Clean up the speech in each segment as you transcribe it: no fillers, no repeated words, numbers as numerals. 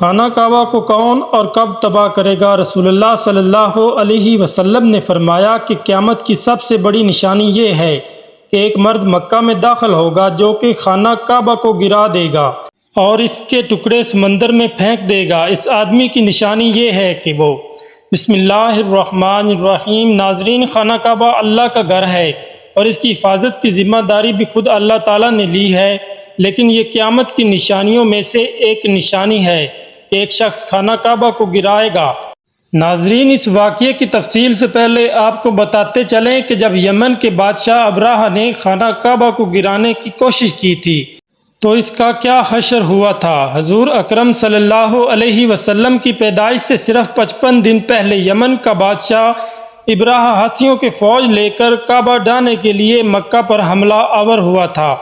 خانہ کعبہ کو کون اور کب تباہ کرے گا؟ رسول اللہ صلی اللہ علیہ وسلم نے فرمایا کہ قیامت کی سب سے بڑی نشانی یہ ہے کہ ایک مرد مکہ میں داخل ہوگا جو کہ خانہ کعبہ کو گرا دے گا اور اس کے ٹکڑے سمندر میں پھینک دے گا۔ اس آدمی کی نشانی یہ ہے کہ وہ بسم اللہ الرحمن الرحیم۔ ناظرین، خانہ کعبہ اللہ کا گھر ہے اور اس کی حفاظت کی ذمہ داری بھی خود اللہ تعالیٰ نے لی ہے، لیکن یہ قیامت کی نشانیوں میں سے ایک نشانی ہے کہ ایک شخص خانہ کعبہ کو گرائے گا۔ ناظرین، اس واقعے کی تفصیل سے پہلے آپ کو بتاتے چلیں کہ جب یمن کے بادشاہ ابراہہ نے خانہ کعبہ کو گرانے کی کوشش کی تھی تو اس کا کیا حشر ہوا تھا۔ حضور اکرم صلی اللہ علیہ وسلم کی پیدائش سے صرف 55 دن پہلے یمن کا بادشاہ ابراہہ ہاتھیوں کے فوج لے کر کعبہ ڈھانے کے لیے مکہ پر حملہ آور ہوا تھا۔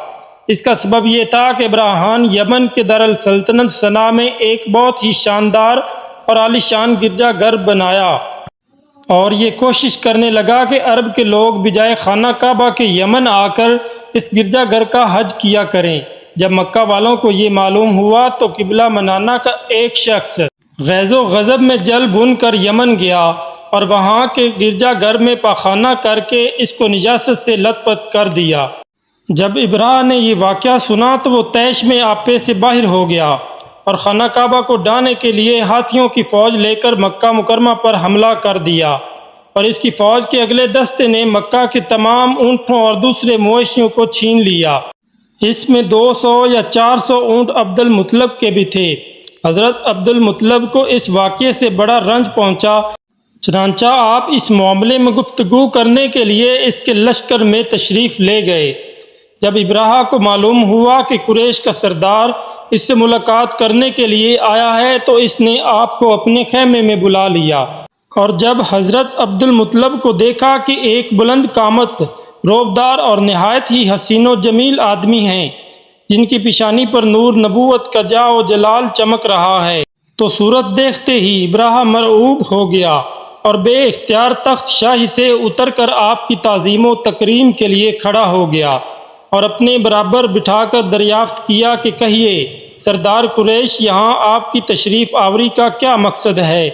اس کا سبب یہ تھا کہ ابراہان یمن کے دارالسلطنت صنعا میں ایک بہت ہی شاندار اور عالیشان گرجا گھر بنایا اور یہ کوشش کرنے لگا کہ عرب کے لوگ بجائے خانہ کعبہ کے یمن آ کر اس گرجا گھر کا حج کیا کریں۔ جب مکہ والوں کو یہ معلوم ہوا تو قبلہ منانا کا ایک شخص غیظ و غضب میں جل بھن کر یمن گیا اور وہاں کے گرجا گھر میں پاخانہ کر کے اس کو نجاست سے لت پت کر دیا۔ جب ابراہ نے یہ واقعہ سنا تو وہ طیش میں آپے سے باہر ہو گیا اور خانہ کعبہ کو ڈھانے کے لیے ہاتھیوں کی فوج لے کر مکہ مکرمہ پر حملہ کر دیا، اور اس کی فوج کے اگلے دستے نے مکہ کے تمام اونٹوں اور دوسرے مویشیوں کو چھین لیا۔ اس میں 200 یا 400 اونٹ عبد المطلب کے بھی تھے۔ حضرت عبد المطلب کو اس واقعے سے بڑا رنج پہنچا، چنانچہ آپ اس معاملے میں گفتگو کرنے کے لیے اس کے لشکر میں تشریف لے گئے۔ جب ابراہ کو معلوم ہوا کہ قریش کا سردار اس سے ملاقات کرنے کے لیے آیا ہے تو اس نے آپ کو اپنے خیمے میں بلا لیا، اور جب حضرت عبد المطلب کو دیکھا کہ ایک بلند قامت، روبدار اور نہایت ہی حسین و جمیل آدمی ہیں جن کی پیشانی پر نور نبوت کا جا و جلال چمک رہا ہے، تو صورت دیکھتے ہی ابراہ مرعوب ہو گیا اور بے اختیار تخت شاہی سے اتر کر آپ کی تعظیم و تکریم کے لیے کھڑا ہو گیا اور اپنے برابر بٹھا کر دریافت کیا کہ کہیے سردار قریش، یہاں آپ کی تشریف آوری کا کیا مقصد ہے؟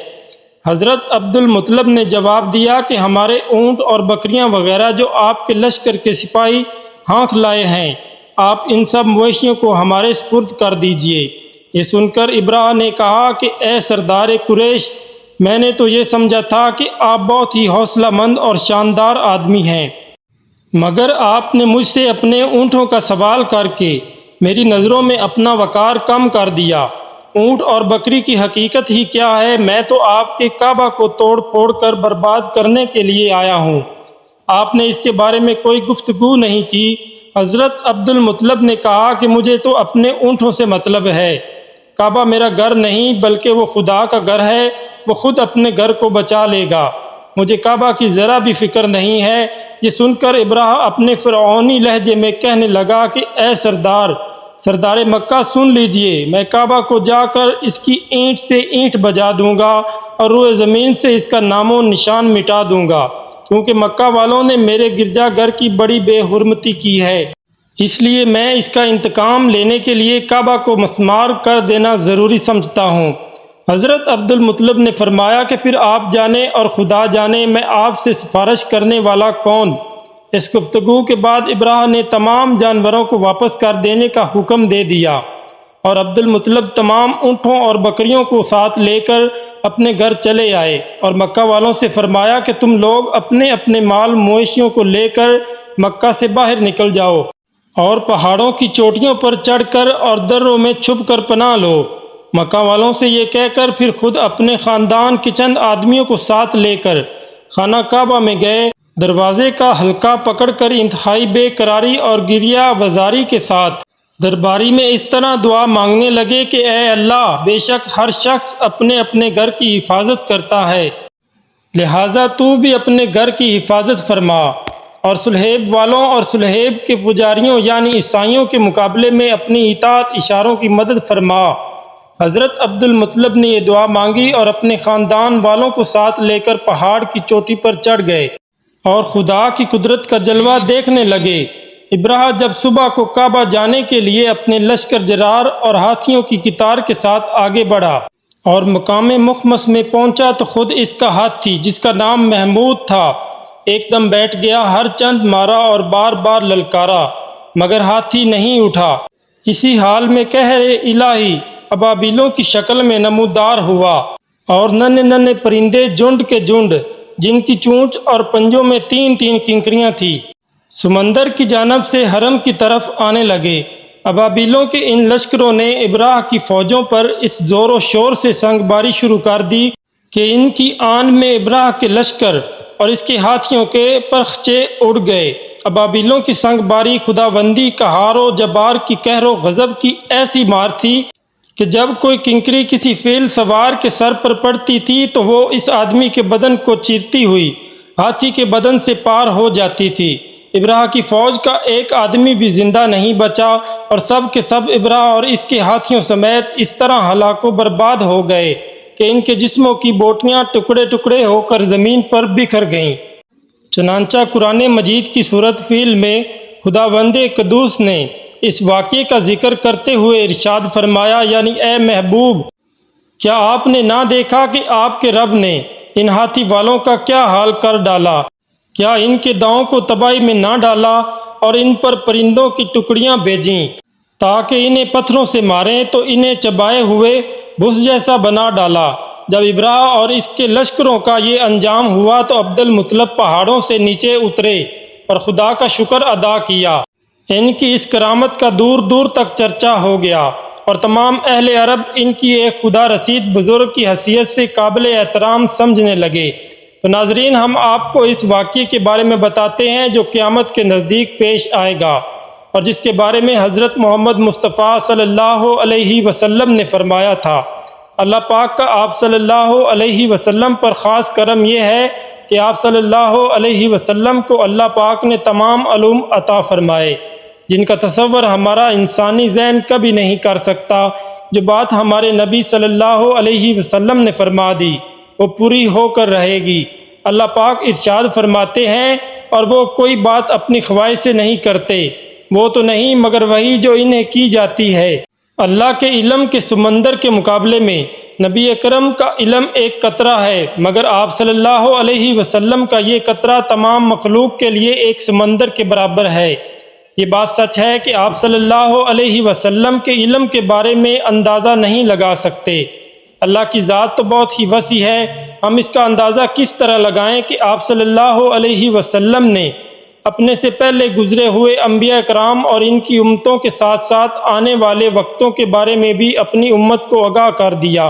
حضرت عبد المطلب نے جواب دیا کہ ہمارے اونٹ اور بکریاں وغیرہ جو آپ کے لشکر کے سپاہی ہانک لائے ہیں، آپ ان سب مویشیوں کو ہمارے سپرد کر دیجئے۔ یہ سن کر ابراہ نے کہا کہ اے سردار قریش، میں نے تو یہ سمجھا تھا کہ آپ بہت ہی حوصلہ مند اور شاندار آدمی ہیں، مگر آپ نے مجھ سے اپنے اونٹوں کا سوال کر کے میری نظروں میں اپنا وقار کم کر دیا۔ اونٹ اور بکری کی حقیقت ہی کیا ہے؟ میں تو آپ کے کعبہ کو توڑ پھوڑ کر برباد کرنے کے لیے آیا ہوں، آپ نے اس کے بارے میں کوئی گفتگو نہیں کی۔ حضرت عبد المطلب نے کہا کہ مجھے تو اپنے اونٹوں سے مطلب ہے، کعبہ میرا گھر نہیں بلکہ وہ خدا کا گھر ہے، وہ خود اپنے گھر کو بچا لے گا، مجھے کعبہ کی ذرا بھی فکر نہیں ہے۔ یہ سن کر ابراہ اپنے فرعونی لہجے میں کہنے لگا کہ اے سردار مکہ سن لیجئے، میں کعبہ کو جا کر اس کی اینٹ سے اینٹ بجا دوں گا اور روئے زمین سے اس کا نام و نشان مٹا دوں گا، کیونکہ مکہ والوں نے میرے گرجا گھر کی بڑی بے حرمتی کی ہے، اس لیے میں اس کا انتقام لینے کے لیے کعبہ کو مسمار کر دینا ضروری سمجھتا ہوں۔ حضرت عبد المطلب نے فرمایا کہ پھر آپ جانے اور خدا جانے میں آپ سے سفارش کرنے والا کون؟ اس گفتگو کے بعد ابراہ نے تمام جانوروں کو واپس کر دینے کا حکم دے دیا اور عبد المطلب تمام اونٹوں اور بکریوں کو ساتھ لے کر اپنے گھر چلے آئے اور مکہ والوں سے فرمایا کہ تم لوگ اپنے اپنے مال مویشیوں کو لے کر مکہ سے باہر نکل جاؤ اور پہاڑوں کی چوٹیوں پر چڑھ کر اور دروں میں چھپ کر پناہ لو۔ مکہ والوں سے یہ کہہ کر پھر خود اپنے خاندان کے چند آدمیوں کو ساتھ لے کر خانہ کعبہ میں گئے، دروازے کا حلقہ پکڑ کر انتہائی بے قراری اور گریہ وزاری کے ساتھ درباری میں اس طرح دعا مانگنے لگے کہ اے اللہ، بے شک ہر شخص اپنے اپنے گھر کی حفاظت کرتا ہے، لہٰذا تو بھی اپنے گھر کی حفاظت فرما، اور صلیب والوں اور صلیب کے پجاریوں یعنی عیسائیوں کے مقابلے میں اپنی اطاعت اشاروں کی مدد فرما۔ حضرت عبد المطلب نے یہ دعا مانگی اور اپنے خاندان والوں کو ساتھ لے کر پہاڑ کی چوٹی پر چڑھ گئے اور خدا کی قدرت کا جلوہ دیکھنے لگے۔ ابراہ جب صبح کو کعبہ جانے کے لیے اپنے لشکر جرار اور ہاتھیوں کی قطار کے ساتھ آگے بڑھا اور مقام مخمس میں پہنچا تو خود اس کا ہاتھی جس کا نام محمود تھا ایک دم بیٹھ گیا، ہر چند مارا اور بار بار للکارا مگر ہاتھی نہیں اٹھا۔ اسی حال میں قہر الہی ابابیلوں کی شکل میں نمودار ہوا اور ننھے ننھے پرندے جھنڈ کے جھنڈ جن کی چونچ اور پنجوں میں تین تین کنکریاں تھیں سمندر کی جانب سے حرم کی طرف آنے لگے۔ ابابیلوں کے ان لشکروں نے ابراہ کی فوجوں پر اس زور و شور سے سنگ باری شروع کر دی کہ ان کی آن میں ابراہ کے لشکر اور اس کے ہاتھیوں کے پرخچے اڑ گئے۔ ابابیلوں کی سنگ باری خداوندی قہار و جبار کی قہر و غضب کی ایسی مار تھی کہ جب کوئی کنکری کسی فیل سوار کے سر پر پڑتی تھی تو وہ اس آدمی کے بدن کو چیرتی ہوئی ہاتھی کے بدن سے پار ہو جاتی تھی۔ ابراہ کی فوج کا ایک آدمی بھی زندہ نہیں بچا اور سب کے سب ابراہ اور اس کے ہاتھیوں سمیت اس طرح ہلاک و برباد ہو گئے کہ ان کے جسموں کی بوٹیاں ٹکڑے ٹکڑے ہو کر زمین پر بکھر گئیں۔ چنانچہ قرآن مجید کی سورۃ فیل میں خداوند قدوس نے اس واقعے کا ذکر کرتے ہوئے ارشاد فرمایا، یعنی اے محبوب، کیا آپ نے نہ دیکھا کہ آپ کے رب نے ان ہاتھی والوں کا کیا حال کر ڈالا؟ کیا ان کے داؤں کو تباہی میں نہ ڈالا اور ان پر پرندوں کی ٹکڑیاں بھیجیں تاکہ انہیں پتھروں سے ماریں تو انہیں چبائے ہوئے بھس جیسا بنا ڈالا۔ جب ابراہ اور اس کے لشکروں کا یہ انجام ہوا تو عبد المطلب پہاڑوں سے نیچے اترے اور خدا کا شکر ادا کیا۔ ان کی اس کرامت کا دور دور تک چرچا ہو گیا اور تمام اہل عرب ان کی ایک خدا رسید بزرگ کی حیثیت سے قابل احترام سمجھنے لگے۔ تو ناظرین، ہم آپ کو اس واقعے کے بارے میں بتاتے ہیں جو قیامت کے نزدیک پیش آئے گا اور جس کے بارے میں حضرت محمد مصطفیٰ صلی اللہ علیہ وسلم نے فرمایا تھا۔ اللہ پاک کا آپ صلی اللہ علیہ وسلم پر خاص کرم یہ ہے کہ آپ صلی اللہ علیہ وسلم کو اللہ پاک نے تمام علوم عطا فرمائے جن کا تصور ہمارا انسانی ذہن کبھی نہیں کر سکتا۔ جو بات ہمارے نبی صلی اللہ علیہ وسلم نے فرما دی وہ پوری ہو کر رہے گی۔ اللہ پاک ارشاد فرماتے ہیں، اور وہ کوئی بات اپنی خواہش سے نہیں کرتے، وہ تو نہیں مگر وہی جو انہیں کی جاتی ہے۔ اللہ کے علم کے سمندر کے مقابلے میں نبی اکرم کا علم ایک قطرہ ہے، مگر آپ صلی اللہ علیہ وسلم کا یہ قطرہ تمام مخلوق کے لیے ایک سمندر کے برابر ہے۔ یہ بات سچ ہے کہ آپ صلی اللہ علیہ وسلم کے علم کے بارے میں اندازہ نہیں لگا سکتے۔ اللہ کی ذات تو بہت ہی وسیع ہے، ہم اس کا اندازہ کس طرح لگائیں کہ آپ صلی اللہ علیہ وسلم نے اپنے سے پہلے گزرے ہوئے انبیاء کرام اور ان کی امتوں کے ساتھ ساتھ آنے والے وقتوں کے بارے میں بھی اپنی امت کو آگاہ کر دیا۔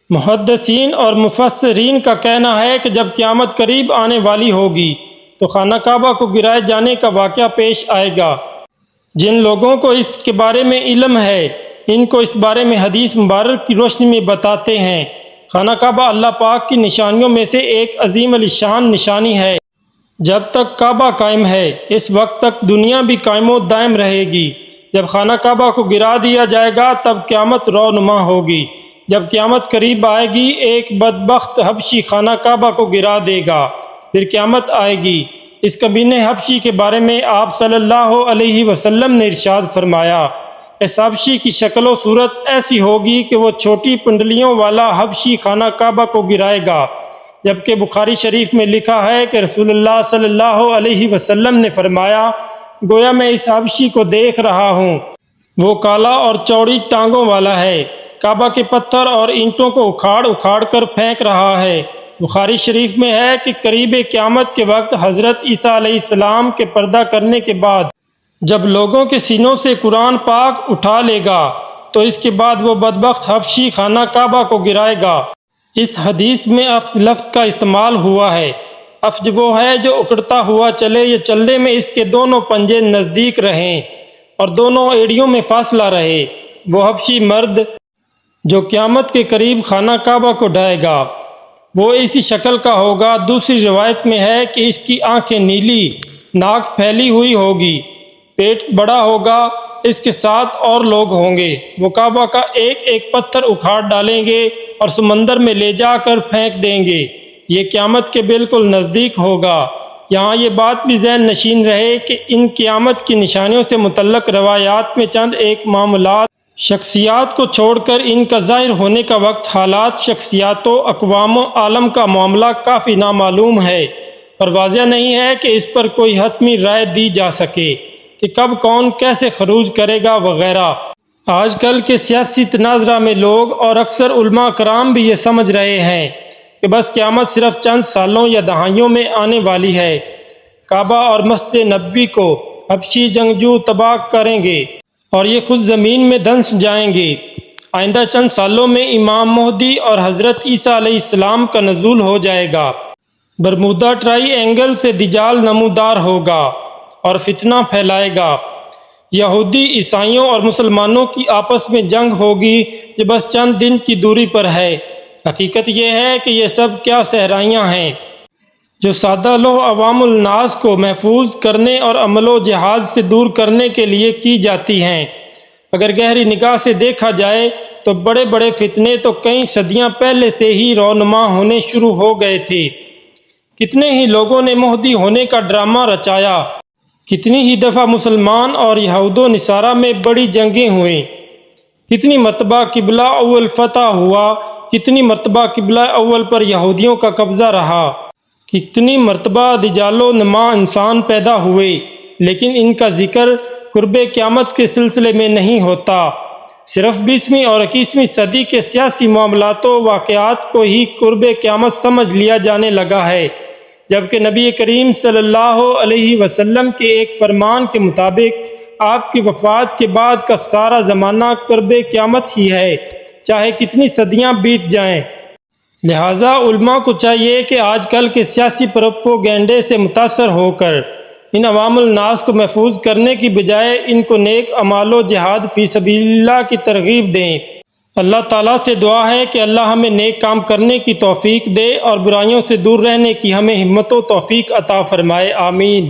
محدثین اور مفسرین کا کہنا ہے کہ جب قیامت قریب آنے والی ہوگی تو خانہ کعبہ کو گرائے جانے کا واقعہ پیش آئے گا۔ جن لوگوں کو اس کے بارے میں علم ہے ان کو اس بارے میں حدیث مبارک کی روشنی میں بتاتے ہیں۔ خانہ کعبہ اللہ پاک کی نشانیوں میں سے ایک عظیم الشان نشانی ہے۔ جب تک کعبہ قائم ہے اس وقت تک دنیا بھی قائم و دائم رہے گی۔ جب خانہ کعبہ کو گرا دیا جائے گا تب قیامت رونما ہوگی۔ جب قیامت قریب آئے گی ایک بدبخت حبشی خانہ کعبہ کو گرا دے گا، پھر قیامت آئے گی۔ اس کمینے حبشی کے بارے میں آپ صلی اللہ علیہ وسلم نے ارشاد فرمایا، اس حبشی کی شکل و صورت ایسی ہوگی کہ وہ چھوٹی پنڈلیوں والا حبشی خانہ کعبہ کو گرائے گا۔ جبکہ بخاری شریف میں لکھا ہے کہ رسول اللہ صلی اللہ علیہ وسلم نے فرمایا، گویا میں اس حبشی کو دیکھ رہا ہوں، وہ کالا اور چوڑی ٹانگوں والا ہے، کعبہ کے پتھر اور اینٹوں کو اکھاڑ اکھاڑ کر پھینک رہا ہے۔ بخاری شریف میں ہے کہ قریب قیامت کے وقت حضرت عیسیٰ علیہ السلام کے پردہ کرنے کے بعد جب لوگوں کے سینوں سے قرآن پاک اٹھا لے گا تو اس کے بعد وہ بدبخت حبشی خانہ کعبہ کو گرائے گا۔ اس حدیث میں افج لفظ کا استعمال ہوا ہے۔ افج وہ ہے جو اکڑتا ہوا چلے یا چلنے میں اس کے دونوں پنجے نزدیک رہیں اور دونوں ایڑیوں میں فاصلہ رہے۔ وہ حبشی مرد جو قیامت کے قریب خانہ کعبہ کو ڈھائے گا وہ اسی شکل کا ہوگا۔ دوسری روایت میں ہے کہ اس کی آنکھیں نیلی، ناک پھیلی ہوئی ہوگی، پیٹ بڑا ہوگا، اس کے ساتھ اور لوگ ہوں گے۔ وہ کعبہ کا ایک ایک پتھر اکھاڑ ڈالیں گے اور سمندر میں لے جا کر پھینک دیں گے۔ یہ قیامت کے بالکل نزدیک ہوگا۔ یہاں یہ بات بھی ذہن نشین رہے کہ ان قیامت کی نشانیوں سے متعلق روایات میں چند ایک معاملات شخصیات کو چھوڑ کر ان کا ظاہر ہونے کا وقت حالات، شخصیات و اقوام و عالم کا معاملہ کافی نامعلوم ہے اور واضح نہیں ہے کہ اس پر کوئی حتمی رائے دی جا سکے کہ کب کون کیسے خروج کرے گا وغیرہ۔ آج کل کے سیاسی تناظرہ میں لوگ اور اکثر علماء کرام بھی یہ سمجھ رہے ہیں کہ بس قیامت صرف چند سالوں یا دہائیوں میں آنے والی ہے۔ کعبہ اور مسجد نبوی کو حبشی جنگجو تباہ کریں گے اور یہ خود زمین میں دھنس جائیں گے۔ آئندہ چند سالوں میں امام مہدی اور حضرت عیسیٰ علیہ السلام کا نزول ہو جائے گا۔ برمودا ٹرائی اینگل سے دجال نمودار ہوگا اور فتنہ پھیلائے گا۔ یہودی، عیسائیوں اور مسلمانوں کی آپس میں جنگ ہوگی جو بس چند دن کی دوری پر ہے۔ حقیقت یہ ہے کہ یہ سب کیا صحرائیاں ہیں جو سادہ لوح عوام الناس کو محفوظ کرنے اور عمل و جہاد سے دور کرنے کے لیے کی جاتی ہیں۔ اگر گہری نگاہ سے دیکھا جائے تو بڑے بڑے فتنے تو کئی صدیاں پہلے سے ہی رونما ہونے شروع ہو گئے تھے۔ کتنے ہی لوگوں نے مہدی ہونے کا ڈرامہ رچایا، کتنی ہی دفعہ مسلمان اور یہود و نصارہ میں بڑی جنگیں ہوئیں، کتنی مرتبہ قبلہ اول فتح ہوا، کتنی مرتبہ قبلہ اول پر یہودیوں کا قبضہ رہا، کتنی مرتبہ دجال و نما انسان پیدا ہوئے، لیکن ان کا ذکر قرب قیامت کے سلسلے میں نہیں ہوتا۔ صرف 20ویں اور 21ویں صدی کے سیاسی معاملات و واقعات کو ہی قرب قیامت سمجھ لیا جانے لگا ہے، جبکہ نبی کریم صلی اللہ علیہ وسلم کے ایک فرمان کے مطابق آپ کی وفات کے بعد کا سارا زمانہ قرب قیامت ہی ہے، چاہے کتنی صدیاں بیت جائیں۔ لہٰذا علماء کو چاہیے کہ آج کل کے سیاسی پروپیگنڈے سے متاثر ہو کر ان عوام الناس کو محفوظ کرنے کی بجائے ان کو نیک اعمال و جہاد فی سبیل اللہ کی ترغیب دیں۔ اللہ تعالیٰ سے دعا ہے کہ اللہ ہمیں نیک کام کرنے کی توفیق دے اور برائیوں سے دور رہنے کی ہمیں ہمت و توفیق عطا فرمائے، آمین۔